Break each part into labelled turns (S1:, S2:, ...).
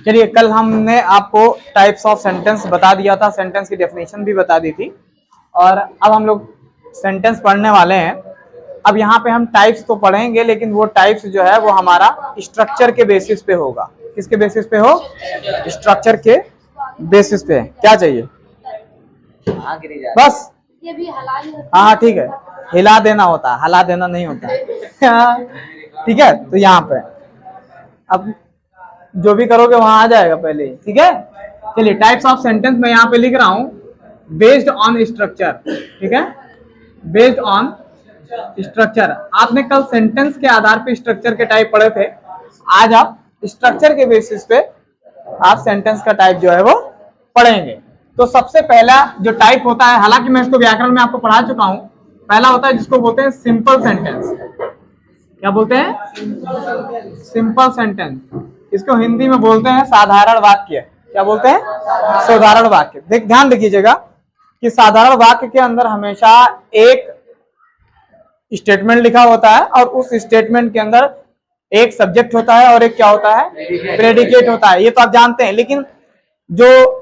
S1: चलिए, कल हमने आपको टाइप्स ऑफ सेंटेंस बता दिया था, सेंटेंस की डेफिनेशन भी बता दी थी, और अब हम लोग सेंटेंस पढ़ने वाले हैं। अब यहाँ पे हम टाइप्स तो पढ़ेंगे, लेकिन वो टाइप्स जो है वो हमारा स्ट्रक्चर के बेसिस पे होगा। किसके बेसिस पे हो? स्ट्रक्चर के बेसिस पे। क्या चाहिए? बस हाँ ठीक है, हिला देना होता है, हला देना नहीं होता है। ठीक है, तो यहाँ पे अब जो भी करोगे वहां आ जाएगा पहले, ठीक है। चलिए, टाइप्स ऑफ सेंटेंस मैं यहाँ पे लिख रहा हूं बेस्ड ऑन स्ट्रक्चर, ठीक है, बेस्ड ऑन स्ट्रक्चर। आपने कल सेंटेंस के आधार पे स्ट्रक्चर के टाइप पढ़े थे, आज आप स्ट्रक्चर के बेसिस पे आप सेंटेंस का टाइप जो है वो पढ़ेंगे। तो सबसे पहला जो टाइप होता है, हालांकि मैं इसको व्याकरण में आपको पढ़ा चुका हूं, पहला होता है जिसको बोलते हैं सिंपल सेंटेंस। क्या बोलते हैं? Simple sentence. इसको हिंदी में बोलते हैं साधारण वाक्य। क्या बोलते हैं? साधारण वाक्य। ध्यान रखिएगा कि साधारण वाक्य के अंदर हमेशा एक स्टेटमेंट लिखा होता है, और उस स्टेटमेंट के अंदर एक सब्जेक्ट होता है और एक क्या होता है? प्रेडिकेट होता है। ये तो आप जानते हैं, लेकिन जो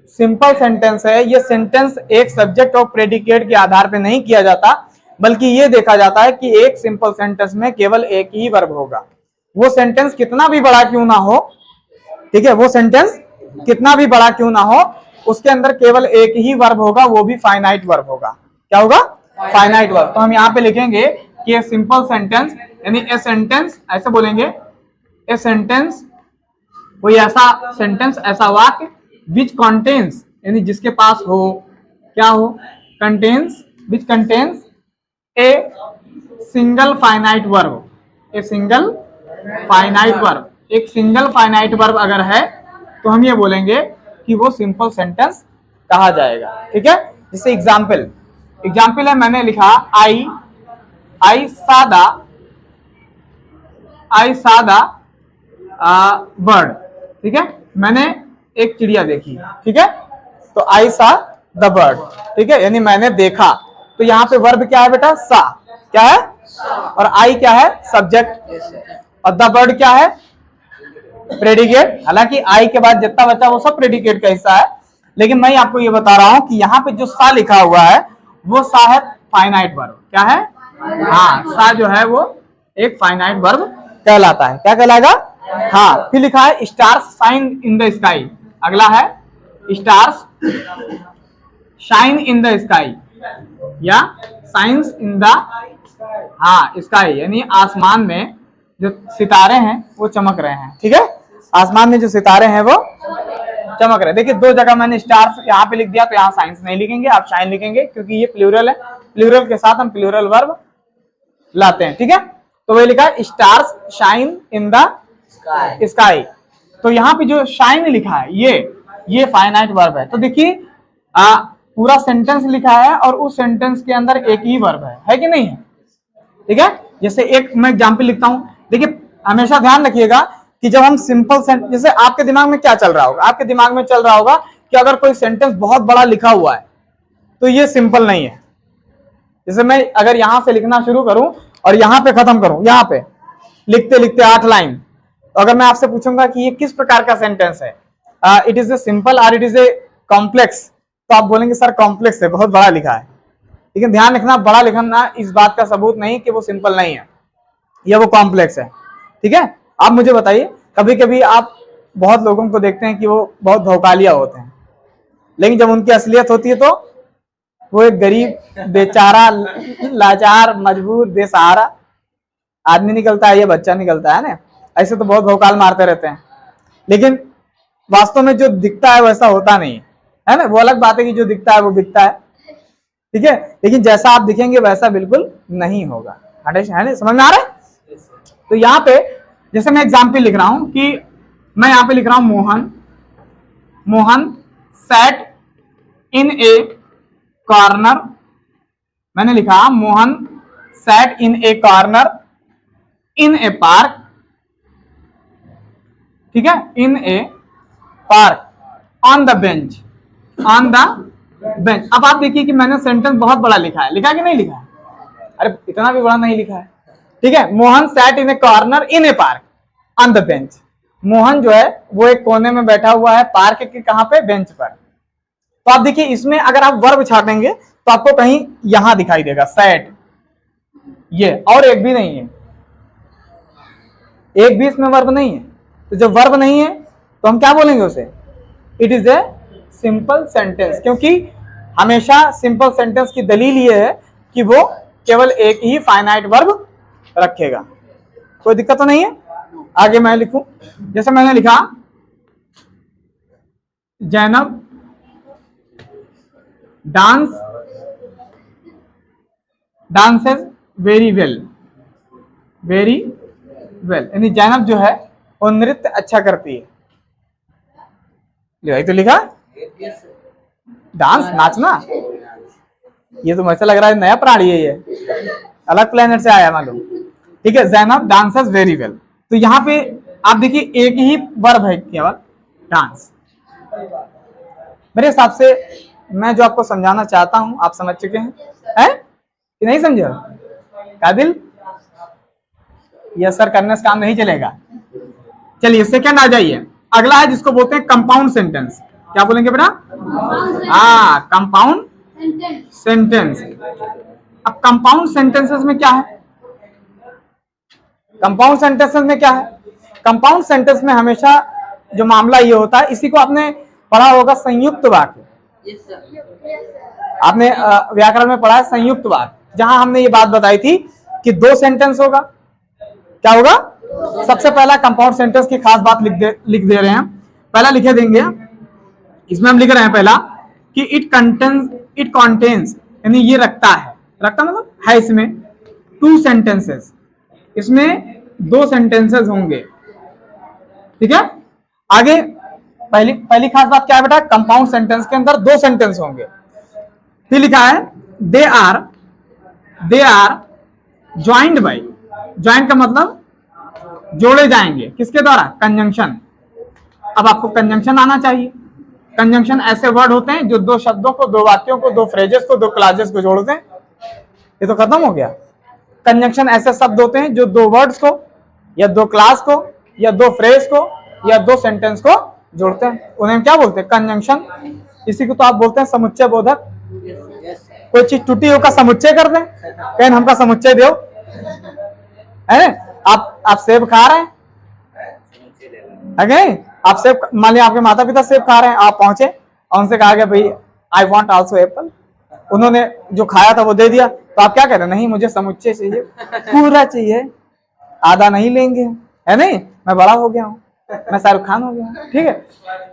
S1: सिंपल सेंटेंस है, ये सेंटेंस एक सब्जेक्ट और प्रेडिकेट के आधार पे नहीं किया जाता, बल्कि ये देखा जाता है कि एक सिंपल सेंटेंस में केवल एक ही वर्ब होगा। वो सेंटेंस कितना भी बड़ा क्यों ना हो, ठीक है, वो सेंटेंस कितना भी बड़ा क्यों ना हो, उसके अंदर केवल एक ही वर्ब होगा, वो भी फाइनाइट वर्ब होगा। क्या होगा? Finite verb. तो हम यहाँ पे लिखेंगे कि ए सिंपल सेंटेंस, यानी ए सेंटेंस, ऐसे बोलेंगे ए सेंटेंस, कोई ऐसा सेंटेंस, ऐसा वाक्य विच कंटेन्स, यानी जिसके पास हो, क्या हो? Contains, which contains a single finite verb. A single finite verb, एक सिंगल फाइनाइट वर्ब अगर है तो हम ये बोलेंगे कि वो सिंपल सेंटेंस कहा जाएगा। ठीक है, जैसे एग्जाम्पल है, मैंने लिखा आई सादा बर्ड। ठीक है, मैंने एक चिड़िया देखी। ठीक है, तो आई सा द बर्ड। ठीक है, यानी मैंने देखा। तो यहाँ पे वर्ब क्या है बेटा? सा। क्या है? और आई क्या है? सब्जेक्ट। और द बर्ड क्या है? प्रेडिकेट। हालांकि आई के बाद जितना बचा वो सब प्रेडिकेट का हिस्सा है, लेकिन मैं आपको ये बता रहा हूं कि यहाँ पे जो सा लिखा हुआ है वो सा है फाइनाइट वर्ब। क्या है? हाँ, सा जो है वो एक फाइनाइट वर्ब कहलाता है। क्या कहलाएगा? हाँ। फिर लिखा है stars shine in the sky. अगला है stars shine in the sky, या साइंस इन द स्काई, यानी आसमान में जो सितारे हैं वो चमक रहे हैं। ठीक है, आसमान में जो सितारे हैं वो चमक रहे हैं। देखिए, दो जगह मैंने स्टार्स यहाँ पे लिख दिया, तो यहाँ साइंस नहीं लिखेंगे, आप शाइन लिखेंगे, क्योंकि ये प्लूरल है। प्लूरल के साथ हम प्लूरल वर्ब लाते हैं। ठीक है, तो वही लिखा है stars shine in the sky. तो यहाँ पे जो शाइन लिखा है ये फाइनाइट वर्ब है। तो देखिए, पूरा सेंटेंस लिखा है और उस सेंटेंस के अंदर एक ही वर्ब है कि नहीं है? ठीक है, जैसे एक मैं एग्जाम्पल लिखता हूं। देखिए, हमेशा ध्यान रखिएगा कि जब हम सिंपल सेंटेंस, जैसे आपके दिमाग में क्या चल रहा होगा? आपके दिमाग में चल रहा होगा कि अगर कोई सेंटेंस बहुत बड़ा लिखा हुआ है तो ये सिंपल नहीं है। जैसे मैं अगर यहां से लिखना शुरू करूं और यहां पे खत्म करूं, यहां पे लिखते लिखते 8 लाइन, तो अगर मैं आपसे पूछूंगा कि ये किस प्रकार का सेंटेंस है, इट इज ए सिंपल और इट इज ए कॉम्प्लेक्स, तो आप बोलेंगे सर कॉम्प्लेक्स है, बहुत बड़ा लिखा है। लेकिन ध्यान रखना, बड़ा लिखना इस बात का सबूत नहीं कि वो सिंपल नहीं है या वो कॉम्प्लेक्स है। ठीक है, आप मुझे बताइए, कभी कभी आप बहुत लोगों को देखते हैं कि वो बहुत भौकालिया होते हैं, लेकिन जब उनकी असलियत होती है तो वो एक गरीब, बेचारा, लाचार, मजबूर, बेसहारा आदमी निकलता है, ये बच्चा निकलता है ना। ऐसे तो बहुत भौकाल मारते रहते हैं, लेकिन वास्तव में जो दिखता है वैसा होता नहीं है ना। वो अलग बात है कि जो दिखता है वो बिकता है, ठीक है, लेकिन जैसा आप दिखेंगे वैसा बिल्कुल नहीं होगा। है ना? समझ में आ रहा है? तो यहाँ पे जैसे मैं एग्जाम्पल लिख रहा हूं कि मैं यहाँ पे लिख रहा हूं Mohan sat in A corner. मैंने लिखा Mohan sat in A corner in A park. ठीक है, इन ए पार्क ऑन द बेंच। अब आप देखिए कि मैंने सेंटेंस बहुत बड़ा लिखा है, लिखा कि नहीं लिखा है? अरे इतना भी बड़ा नहीं लिखा है। ठीक है, Mohan sat in A corner in A park on the bench. Mohan जो है वो एक कोने में बैठा हुआ है पार्क के कहां पे, बेंच पर। तो आप देखिए इसमें अगर आप वर्ब छाटेंगे तो आपको कहीं यहां दिखाई देगा सैट, ये और एक भी नहीं है, एक भी इसमें वर्ब नहीं है। तो जब वर्ब नहीं है तो हम क्या बोलेंगे उसे, it is a simple sentence, क्योंकि हमेशा सिंपल सेंटेंस की दलील ये है कि वो केवल एक ही फाइनाइट वर्ब रखेगा। कोई दिक्कत तो नहीं है। आगे मैं लिखूं, जैसे मैंने लिखा Zainab dances very well, very well, यानी जैनब जो है वो नृत्य अच्छा करती है। यही तो लिखा डांस, नाचना। ये तो मुझे लग रहा है नया प्राणी है, ये अलग प्लेनेट से आया मालूम। ठीक है, जैनब डांसेस वेरी वेल। तो यहाँ पे आप देखिए एक ही वर्ब है केवल, डांस। मेरे हिसाब से मैं जो आपको समझाना चाहता हूं आप समझ चुके हैं कि नहीं समझे? कादिल, ये असर करने से काम नहीं चलेगा। चलिए सेकंड आ जाइए, अगला है जिसको बोलते हैं कंपाउंड सेंटेंस। क्या बोलेंगे बेटा? हाँ, कंपाउंड सेंटेंस। अब कंपाउंड सेंटेंसेस में क्या है? कंपाउंड सेंटेंसेस में क्या है? कंपाउंड सेंटेंस में हमेशा जो मामला ये होता है, इसी को आपने पढ़ा होगा संयुक्त वाक्य। आपने व्याकरण में पढ़ा है संयुक्त वाक्य, जहां हमने ये बात बताई थी कि दो सेंटेंस होगा। क्या होगा? सबसे पहला कंपाउंड सेंटेंस की खास बात लिख दे रहे हैं। पहला लिखे देंगे, इसमें हम लिख रहे हैं पहला कि इट कंटेन्स, यानी ये रखता है, रखता मतलब है इसमें टू सेंटेंसेस, इसमें दो सेंटेंसेस होंगे। ठीक है, आगे पहली खास बात क्या है बेटा? कंपाउंड सेंटेंस के अंदर दो सेंटेंस होंगे। फिर लिखा है they are joined by, joint का मतलब जोड़े जाएंगे, किसके द्वारा? कंजंक्शन। अब आपको कंजंक्शन आना चाहिए। कंजंक्शन ऐसे वर्ड होते हैं जो दो शब्दों को, दो वाक्यों को, दो फ्रेजेस को, दो क्लॉजेस को जोड़ते हैं। ये तो खत्म हो गया। कंजंक्शन ऐसे शब्द होते हैं जो दो वर्ड्स को या दो क्लास को या दो फ्रेज को या दो सेंटेंस को जोड़ते हैं, उन्हें क्या बोलते हैं? कंजंक्शन। इसी को तो आप बोलते हैं समुच्चय बोधक। कोई चीज टूटी हो का समुच्चय कर दें, कहें हमका समुच्चय दो, है ना? आप सेब खा रहे हैं, आप सेब, मान लिया आपके माता पिता सेब खा रहे हैं, आप पहुंचे और उनसे कहा गया भाई आई वांट आल्सो एप्पल, उन्होंने जो खाया था वो दे दिया, तो आप क्या कह रहे हैं? नहीं, मुझे समुच्चय चाहिए, पूरा चाहिए, आधा नहीं लेंगे, है नहीं? मैं बड़ा हो गया हूं, मैं शाहरुख खान हो गया। ठीक है,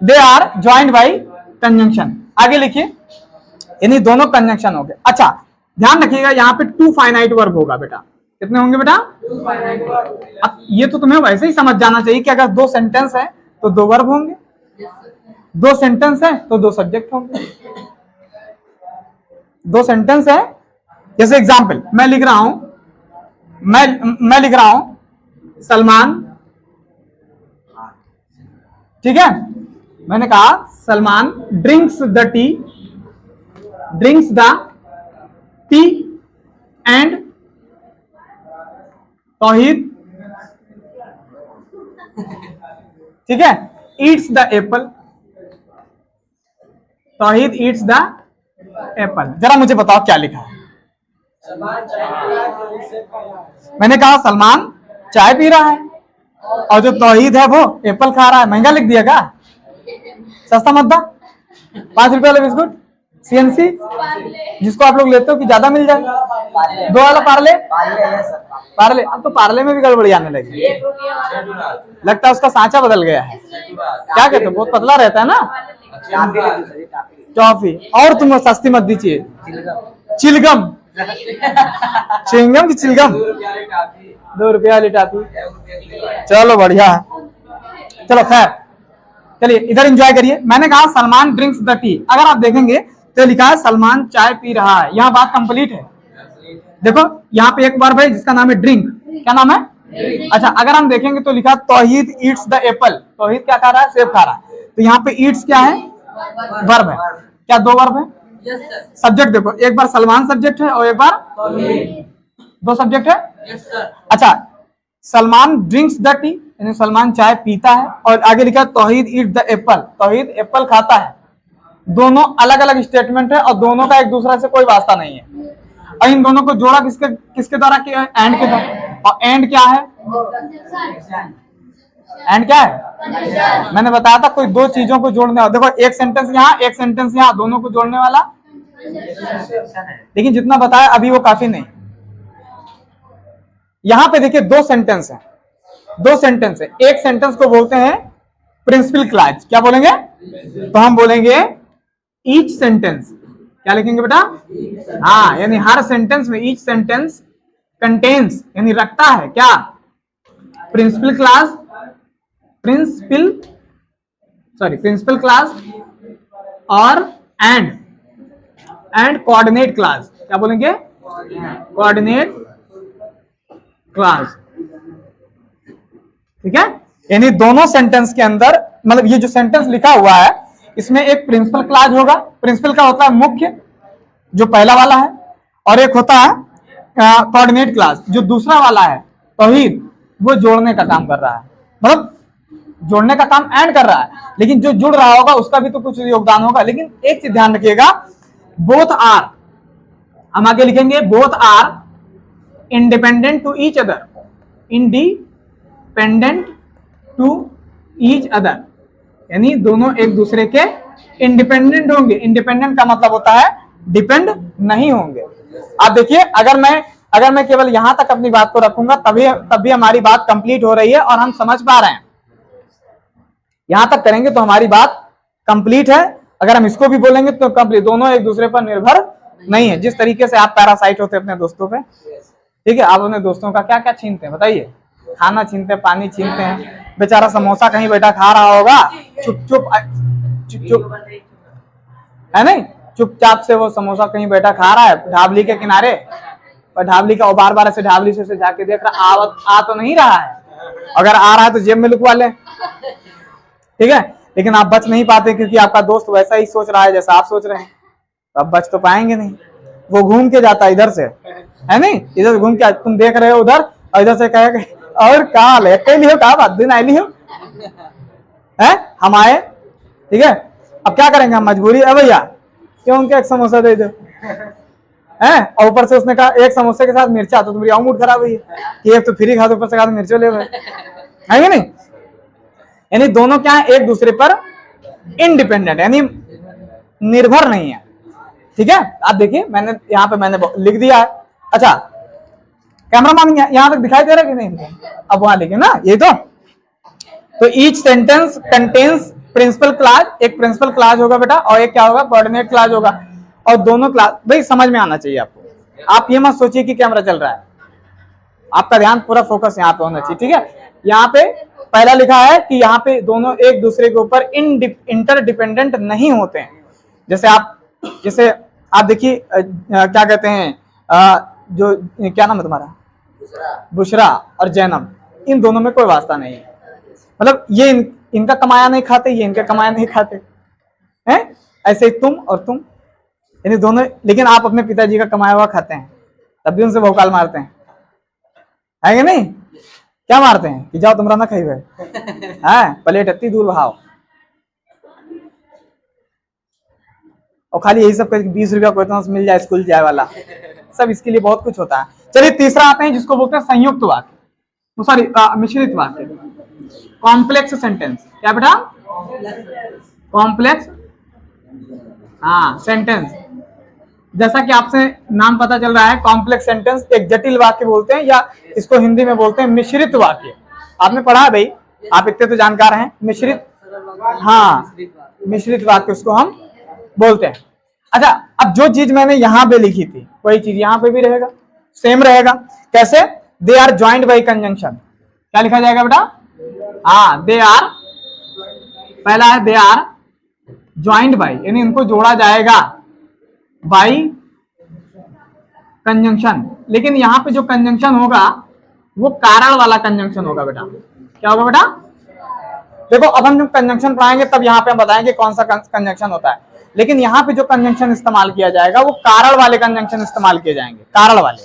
S1: they are joined by conjunction. आगे लिखिए, यानी दोनों कंजंक्शन हो गए। अच्छा ध्यान रखिएगा, यहाँ पे टू फाइनाइट वर्ब होगा बेटा। कितने होंगे बेटा? अब ये तो तुम्हें वैसे ही समझ जाना चाहिए कि अगर दो सेंटेंस है तो दो वर्ब होंगे, दो सेंटेंस है तो दो सब्जेक्ट होंगे। दो सेंटेंस है, जैसे एग्जांपल मैं लिख रहा हूं सलमान, ठीक है, मैंने कहा Salman drinks the tea and Tauheed, ठीक है, eats the apple, Tauheed eats the apple. जरा मुझे बताओ क्या लिखा है? मैंने कहा सलमान चाय पी रहा है और जो तौहीद है वो एप्पल खा रहा है। महंगा लिख दिया क्या? सस्ता मत दा, 5 रुपए वाला बिस्कुट सीएनसी जिसको आप लोग लेते हो कि ज्यादा मिल जाए, 2 वाला पार्ले। अब तो पार्ले में भी गड़बड़ी आने लगी, लगता है उसका सांचा बदल गया है। क्या कहते हो? बहुत पतला रहता है ना टॉफी। और तुम सस्ती मत दीजिए, चिलगम चिंगम की चिलगम, 2 रुपया वाली टॉफी। चलो बढ़िया है, चलो खैर, चलिए इधर एंजॉय करिए। मैंने कहा सलमान ड्रिंक्स द टी, अगर आप देखेंगे तो लिखा है सलमान चाय पी रहा है। यहाँ बात कंप्लीट है। देखो यहाँ पे एक वर्ब है जिसका नाम है ड्रिंक। क्या नाम है? अच्छा, अगर हम देखेंगे तो लिखा तौहीद ईट्स द एप्पल, तौहीद क्या खा रहा है? सेब खा रहा है। तो यहाँ पे ईट्स क्या है? वर्ब है। क्या दो वर्ब है? सब्जेक्ट देखो, एक बार सलमान सब्जेक्ट है और एक बार दो सब्जेक्ट है। अच्छा, सलमान ड्रिंक्स द टी, यानी सलमान चाय पीता है, और आगे लिखा तौहीद eat the apple, Towhid Apple खाता है। दोनों अलग अलग स्टेटमेंट है और दोनों का एक दूसरे से कोई वास्ता नहीं है, और इन दोनों को जोड़ा किसके किसके द्वारा किया है? एंड के द्वारा। और एंड क्या है? एंड क्या है? मैंने बताया था कोई दो चीजों को जोड़ने वाला। देखो एक सेंटेंस यहाँ, एक सेंटेंस यहाँ, दोनों को जोड़ने वाला, लेकिन जितना बताया अभी वो काफी नहीं। यहां पे देखिए दो सेंटेंस है, दो सेंटेंस है। एक सेंटेंस को बोलते हैं प्रिंसिपल क्लॉज। क्या बोलेंगे? तो हम बोलेंगे ईच सेंटेंस। क्या लिखेंगे बेटा? हाँ, यानी हर सेंटेंस में ईच सेंटेंस कंटेन्स यानी रखता है क्या? प्रिंसिपल क्लॉज, प्रिंसिपल क्लॉज और एंड कोऑर्डिनेट क्लॉज। क्या बोलेंगे? Coordinate clause. ठीक है, यानी दोनों सेंटेंस के अंदर, मतलब ये जो सेंटेंस लिखा हुआ है इसमें एक प्रिंसिपल क्लॉज होगा। प्रिंसिपल का होता है मुख्य, जो पहला वाला है, और एक होता है कोऑर्डिनेट क्लॉज, जो दूसरा वाला है तौहीद, वो जोड़ने का काम कर रहा है। मतलब जोड़ने का काम एंड कर रहा है, लेकिन जो जुड़ रहा होगा उसका भी तो कुछ योगदान होगा। लेकिन एक चीज ध्यान रखिएगा, बोथ आर, हम आगे लिखेंगे both are independent to each other, independent to each other, यानी दोनों एक दूसरे के इंडिपेंडेंट होंगे। इंडिपेंडेंट का मतलब होता है डिपेंड नहीं होंगे। आप देखिए, अगर मैं केवल यहां तक अपनी बात को रखूंगा तभी हमारी बात कंप्लीट हो रही है और हम समझ पा रहे हैं। यहां तक करेंगे तो हमारी बात कंप्लीट है। अगर हम इसको भी बोलेंगे तो कंप्लीट, दोनों एक दूसरे पर निर्भर नहीं है। जिस तरीके से आप पैरासाइट होते हैं अपने दोस्तों पे, ठीक है, आप अपने दोस्तों का क्या क्या छीनते हैं बताइए? खाना छीनते हैं, पानी छीनते हैं। बेचारा समोसा कहीं बैठा खा रहा होगा, चुप है नहीं, चुपचाप से वो समोसा कहीं बैठा खा रहा है ढाबली के किनारे, और ढाबली का बार बार ऐसे ढाबली से जाके देख रहा, आ तो नहीं रहा है। अगर आ रहा है तो जेब में लुकवा ले, ठीक है, लेकिन आप बच नहीं पाते क्योंकि आपका दोस्त वैसा ही सोच रहा है जैसा आप सोच रहे हैं, तो आप बच तो पाएंगे नहीं। वो घूम के जाता है इधर से, है नहीं, इधर से घूम के, तुम देख रहे हो उधर, और इधर से कहे और कहा ले कहीं लियो, कहा बात दिन आई हो है, हम आए, ठीक है, अब क्या करेंगे, हम मजबूरी है भैया, क्यों उनके एक समोसा दे दो है। और ऊपर से उसने कहा एक समोसे के साथ मिर्चा, तो तुम्हारी और मूड खराब हुई है कि एक तो फ्री खा दो, ऊपर से कहा मिर्चो ले, है कि नहीं। यानी दोनों क्या है, एक दूसरे पर इंडिपेंडेंट, यानी निर्भर नहीं है। ठीक है, आप देखिए मैंने यहाँ पे मैंने लिख दिया है। अच्छा, कैमरामैन यहाँ तक दिखाई दे रहा है कि नहीं? अब वहां लिखे ना, ये तो each sentence contains principal clause, एक प्रिंसिपल क्लॉज होगा बेटा, और एक क्या होगा, कोऑर्डिनेट क्लॉज होगा। और दोनों क्लॉज भाई समझ में आना चाहिए आपको। आप ये मत सोचिए कि कैमरा चल रहा है, आपका ध्यान पूरा फोकस यहाँ पे होना चाहिए। ठीक है, यहाँ पे पहला लिखा है कि यहाँ पे दोनों एक दूसरे के ऊपर इंटरडिपेंडेंट नहीं होते हैं। जैसे आप देखिए क्या कहते हैं, जो क्या नाम है तुम्हारा, बुशरा और जैनब, इन दोनों में कोई वास्ता नहीं है। मतलब ये इनका कमाया नहीं खाते, ये इनका कमाया नहीं खाते हैं, ऐसे ही तुम और तुम, यानी दोनों। लेकिन आप अपने पिताजी का कमाया हुआ खाते हैं, तब भी उनसे भौकाल मारते हैं, है कि नहीं? क्या मारते हैं कि जाओ तुमरा ना खाई है, प्लेट इतनी दूर भाव, और खाली यही सब 20 रुपया कोई तो मिल जाए स्कूल जाए वाला, सब इसके लिए बहुत कुछ होता है। चलिए तीसरा आते हैं जिसको बोलते हैं संयुक्त वाक्य, सॉरी मिश्रित वाक्य, कॉम्प्लेक्स सेंटेंस। क्या बेटा? Complex sentence. जैसा कि आपसे नाम पता चल रहा है, कॉम्प्लेक्स सेंटेंस एक जटिल वाक्य बोलते हैं, या इसको हिंदी में बोलते हैं मिश्रित वाक्य। आपने पढ़ा है भाई, आप इतने तो जानकार हैं। मिश्रित, हाँ, मिश्रित वाक्य उसको हम बोलते हैं। अच्छा, अब जो चीज मैंने यहां पे लिखी थी वही चीज यहां पे भी रहेगा, सेम रहेगा। कैसे? They are joint by conjunction. क्या लिखा जाएगा बेटा? हाँ, दे आर, पहला है दे आर ज्वाइंट बाई, यानी इनको जोड़ा जाएगा बाई कंजंक्शन। लेकिन यहां पे जो कंजंक्शन होगा वो कारण वाला कंजंक्शन होगा बेटा। क्या होगा बेटा? देखो, अब हम जब कंजंक्शन पढ़ाएंगे तब यहां पे हम बताएंगे कौन सा कंजंक्शन होता है। लेकिन यहां पे जो कंजंक्शन इस्तेमाल किया जाएगा वो कारण वाले कंजंक्शन इस्तेमाल किए जाएंगे, कारण वाले।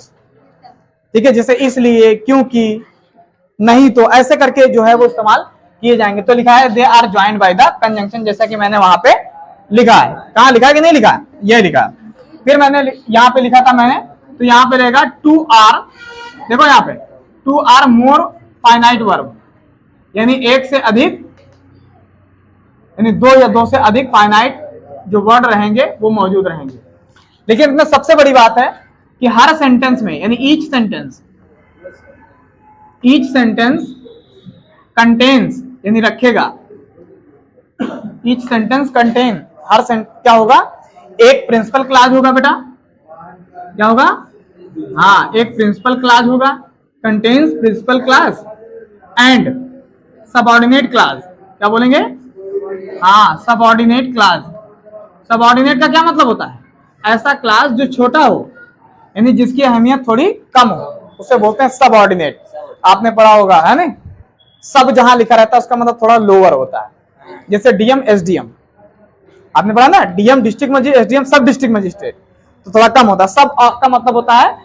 S1: ठीक है, जैसे इसलिए, क्योंकि, नहीं तो, ऐसे करके जो है वो इस्तेमाल किए जाएंगे। तो लिखा है they are joined by the conjunction, जैसा कि मैंने वहां पे लिखा है। कहां लिखा है कि नहीं लिखा है? ये लिखा है। फिर मैंने यहां पे लिखा था मैंने, तो यहां पे रहेगा टू आर, देखो यहां पे two or more finite verb, यानी एक से अधिक, यानी दो या दो से अधिक फाइनाइट जो वर्ड रहेंगे वो मौजूद रहेंगे। लेकिन इसमें सबसे बड़ी बात है कि हर सेंटेंस में, यानी ईच सेंटेंस कंटेन्स, यानी रखेगा, ईच सेंटेंस कंटेन, क्या होगा, एक प्रिंसिपल क्लास होगा बेटा, क्या होगा, हाँ एक प्रिंसिपल क्लास होगा, contains principal class and subordinate class, क्या बोलेंगे, हाँ सबऑर्डिनेट क्लास। सबऑर्डिनेट का क्या मतलब होता है, ऐसा क्लास जो छोटा हो, यानी जिसकी अहमियत थोड़ी कम हो, उसे बोलते हैं सबऑर्डिनेट। आपने पढ़ा होगा है ना, सब जहां लिखा रहता है उसका मतलब थोड़ा लोअर होता है, जैसे डीएम एसडीएम, आपने पढ़ा ना, डीएम डिस्ट्रिक्ट मजिस्ट्रेट, एसडीएम सब डिस्ट्रिक्ट मजिस्ट्रेट, तो थोड़ा कम होता है। सब का मतलब होता है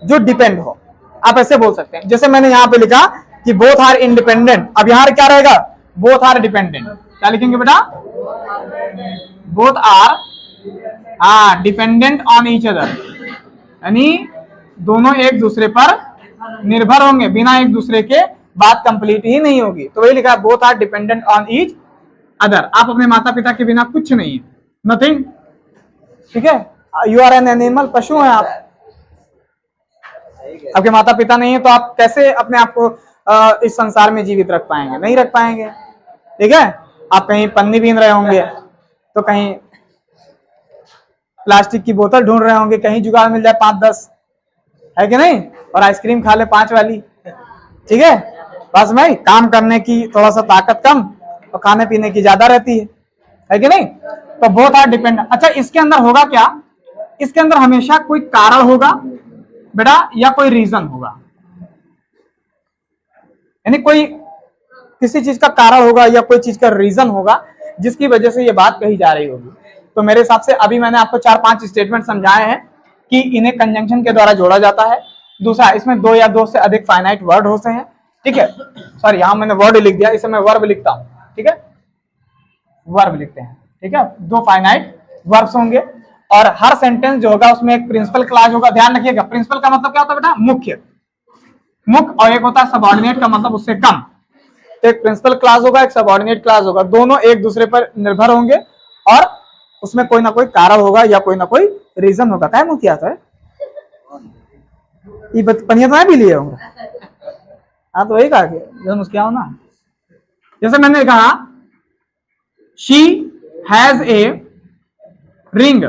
S1: जो डिपेंड हो, आप ऐसे बोल सकते हैं। जैसे मैंने यहां पे लिखा कि बोथ आर इंडिपेंडेंट, अब यहां क्या रहेगा, बोथ आर डिपेंडेंट, क्या लिखेंगे बेटा, both are dependent on each other, यानी दोनों एक दूसरे पर निर्भर होंगे, बिना एक दूसरे के बात कंप्लीट ही नहीं होगी। तो वही लिखा है both are dependent on each other. आप अपने माता पिता के बिना कुछ नहीं है, नथिंग, ठीक है। यू आर एन एनिमल, पशु हैं आप, आपके माता पिता नहीं है तो आप कैसे अपने आप को इस संसार में जीवित रख पाएंगे, नहीं रख पाएंगे, ठीक है। आप कहीं पन्नी बीन रहे होंगे, तो कहीं प्लास्टिक की बोतल ढूंढ रहे होंगे, कहीं जुगाड़ मिल जाए 5-10, है कि नहीं, और आइसक्रीम खा ले 5 वाली, ठीक है। बस भाई काम करने की थोड़ा सा ताकत कम और खाने पीने की ज्यादा रहती है कि नहीं। तो बोथ आर डिपेंडेंट। अच्छा इसके अंदर होगा क्या, इसके अंदर हमेशा कोई कारण होगा बेटा या कोई रीजन होगा, यानी कोई किसी चीज का कारण होगा या कोई चीज का रीजन होगा जिसकी वजह से ये बात कही जा रही होगी। तो मेरे हिसाब से अभी मैंने आपको 4-5 स्टेटमेंट समझाए हैं कि इन्हें कंजंक्शन के द्वारा जोड़ा जाता है। दूसरा, इसमें 2 या 2 से अधिक फाइनाइट वर्ड होते हैं, ठीक है। सॉरी यहां मैंने वर्ड लिख दिया, इसे मैं वर्ब लिखता हूं, ठीक है, वर्ब लिखते हैं, ठीक है। 2 फाइनाइट वर्ब्स होंगे और हर सेंटेंस जो होगा उसमें एक प्रिंसिपल क्लास होगा। ध्यान रखिएगा, प्रिंसिपल का मतलब क्या होता है बेटा, मुख्य, और एक होता है सबऑर्डिनेट का मतलब उससे कम। तो एक प्रिंसिपल क्लास होगा, एक सबऑर्डिनेट क्लास होगा, दोनों एक दूसरे पर निर्भर होंगे और उसमें कोई ना कोई कारण होगा या कोई ना कोई रीजन होगा। क्या मुंह किया था ये पनिया तो भी लिए होंगे, हाँ तो वही कहा कि मुस्किया हो ना। जैसे मैंने कहा शी हैज ए रिंग,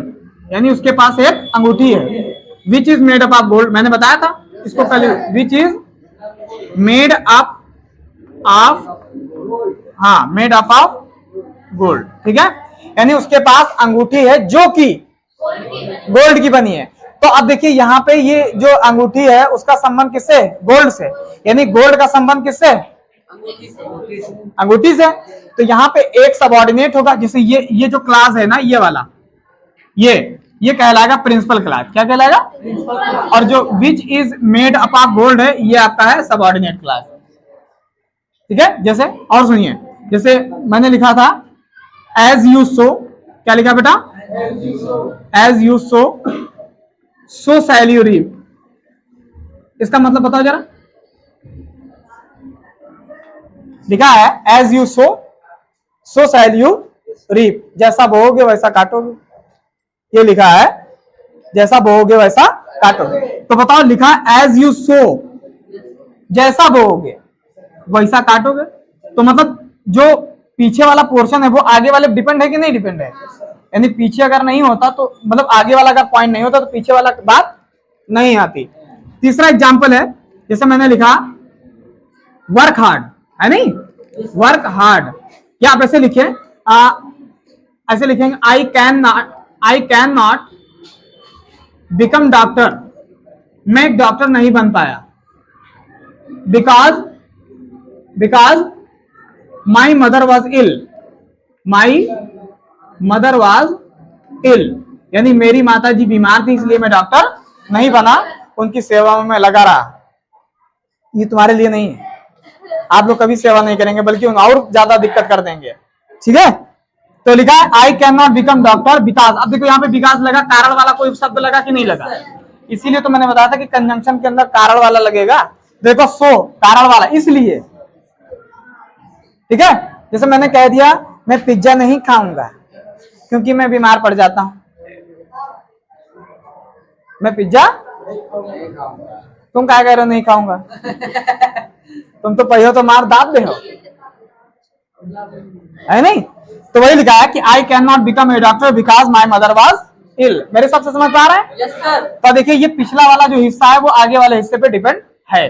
S1: यानी उसके पास एक अंगूठी है, which is made up of gold, मैंने बताया था इसको कल, which is made up of, हाँ मेड अप ऑफ गोल्ड, ठीक है। यानी उसके पास अंगूठी है जो कि गोल्ड की बनी है। तो अब देखिए यहाँ पे ये जो अंगूठी है उसका संबंध किससे, गोल्ड से, यानी गोल्ड का संबंध किससे, अंगूठी से। तो यहाँ पे एक सबऑर्डिनेट होगा, जिसे ये जो क्लास है ना, ये वाला, ये कहलाएगा प्रिंसिपल क्लास, क्या कहलाएगा, और जो which is made up of gold है ये आपका है सबऑर्डिनेट क्लास, ठीक है। जैसे और सुनिए, जैसे मैंने लिखा था एज यू सो, क्या लिखा बेटा, as you sow shall you reap, इसका मतलब बताओ जरा। लिखा है as you sow shall you reap, जैसा बोओगे वैसा काटोगे, ये लिखा है जैसा बोओगे वैसा काटोगे। तो बताओ, लिखा एज यू सो, जैसा बोओगे वैसा काटोगे, तो मतलब जो पीछे वाला पोर्शन है वो आगे वाले डिपेंड है कि नहीं डिपेंड है, यानी पीछे अगर नहीं होता तो मतलब आगे वाला अगर पॉइंट नहीं होता तो पीछे वाला बात नहीं आती। तीसरा एग्जांपल है, जैसे मैंने लिखा वर्क हार्ड, है नहीं, वर्क हार्ड, क्या आप ऐसे लिखे, ऐसे लिखेंगे I can not become doctor, मैं एक डॉक्टर नहीं बन पाया, because my mother was ill, my mother was ill, यानी मेरी माता जी बीमार थी इसलिए मैं डॉक्टर नहीं बना, उनकी सेवा में मैं लगा रहा। ये तुम्हारे लिए नहीं है, आप लोग कभी सेवा नहीं करेंगे, बल्कि और ज्यादा दिक्कत कर देंगे। ठीक है, तो लिखा है आई can not become doctor because. अब देखो यहाँ पे बिकॉज लगा, कारण वाला कोई शब्द लगा कि नहीं लगा, इसीलिए तो मैंने बताया था कि कंजंक्शन के अंदर कारण वाला लगेगा। देखो सो कारण वाला इसलिए, ठीक है। जैसे मैंने कह दिया मैं पिज्जा नहीं खाऊंगा क्योंकि मैं बीमार पड़ जाता हूं, मैं पिज्जा, तुम क्या कह रहे हो नहीं खाऊंगा? तुम तो पहियो तो मार दाब दे हो, है नहीं? तो वही लिखा है कि I can not become a doctor because my mother was ill. मेरे सबसे समझ पा रहे हैं?
S2: Yes sir.
S1: तो देखिए ये पिछला वाला जो हिस्सा है वो आगे वाले हिस्से पे डिपेंड है।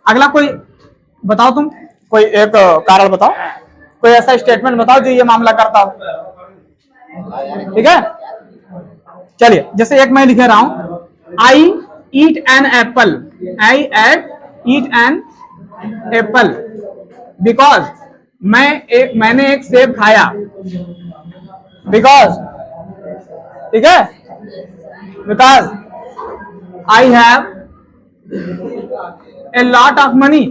S1: अगला कोई बताओ, तुम कोई एक कारण बताओ, कोई ऐसा स्टेटमेंट बताओ जो ये मामला करता हो। ठीक है, चलिए जैसे एक मैं लिख रहा हूं I eat an apple, I eat an apple because मैंने एक सेब खाया, बिकॉज, ठीक है, because I have a lot of money.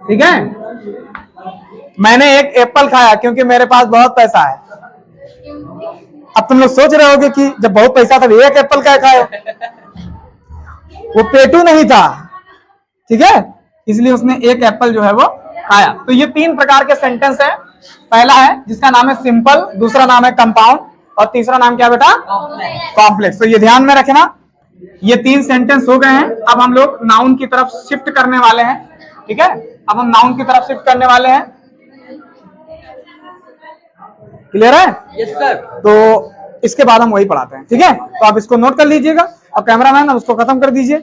S1: ठीक है, मैंने एक एप्पल खाया क्योंकि मेरे पास बहुत पैसा है। अब तुम लोग सोच रहे होगे कि जब बहुत पैसा था एक एप्पल क्या खाए, वो पेटू नहीं था, ठीक है, इसलिए उसने एक एप्पल जो है वो खाया। तो ये तीन प्रकार के सेंटेंस है। पहला है जिसका नाम है सिंपल, दूसरा नाम है कंपाउंड, और तीसरा नाम क्या बेटा? कॉम्प्लेक्स। तो ये ध्यान में रखना, ये तीन सेंटेंस हो गए हैं। अब हम लोग नाउन की तरफ शिफ्ट करने वाले हैं। ठीक है, अब हम नाउन की तरफ शिफ्ट करने वाले हैं। क्लियर है?
S2: Yes sir.
S1: तो इसके बाद हम वही पढ़ाते हैं। ठीक है, तो आप इसको नोट कर लीजिएगा और कैमरामैन अब उसको खत्म कर दीजिए।